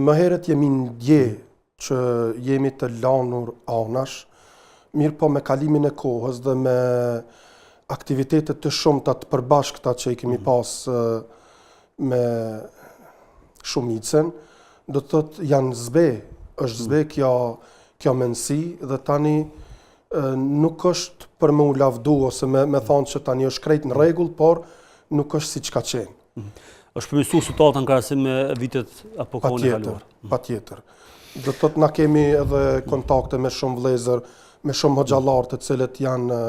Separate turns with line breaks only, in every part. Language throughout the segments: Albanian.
Më herët jemi ndje që jemi të lanur anash, mirë po me kalimin e kohës dhe me aktivitetet të shumta të përbashkëta që i kemi pas me shumicën, do të thotë janë është zbe kjo mendësi dhe tani nuk është për me u lavdu ose me thonë që tani është krejt në rregull, por nuk është siç ka qenë.
Është përmirësuar situata në krahasim me vitet apo kohën e kaluar.
Patjetër. Do të thotë na kemi edhe kontakte me shumë vëllezër, me shumë hoxhallar të cilët janë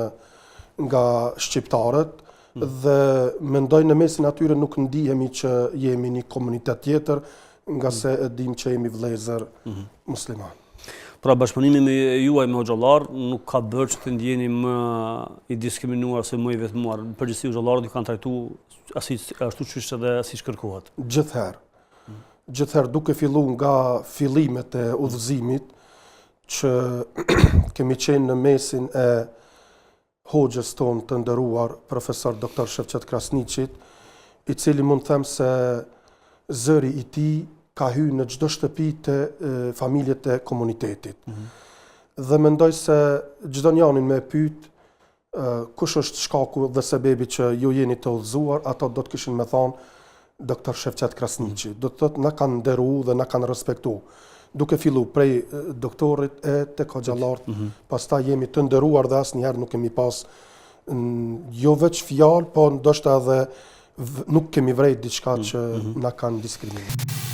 nga shqiptarët dhe mendoj në mesin atyre nuk ndihemi që jemi një komunitet tjetër, nga se e dim që jemi vëllezër musliman.
Pra bashkëpunimi me juaj me hoxhallar nuk ka bërë që të ndjeni më i diskriminuar ose më i vetmuar. Në përgjithësi hoxhallarët i kanë trajtuar ashtu siç edhe siç kërkohet.
Gjithherë duke filluar nga fillimet e udhëzimit që kemi qenë në mesin e hoxhës tonë të nderuar profesor Dr. Shevqet Krasniqit, i cili mund të them se zëri i tij ka hyrë në çdo shtëpi të familjet e komunitetit. Dhe mendoj se çdo njanin me pyet kush është shkaku dhe sebebi që ju jeni të udhëzuar, ato do të kishin me thonë Dr. Shevqet Krasniqi. Do të thotë na kanë nderuar dhe na kanë respektuar. Duke fillu prej doktorit e tek hoxhallarët, pastaj jemi të nderuar dhe asnjëherë nuk kemi pas jo veç fjalë, po ndoshta edhe nuk kemi vrejt diçka që na kanë diskriminuar.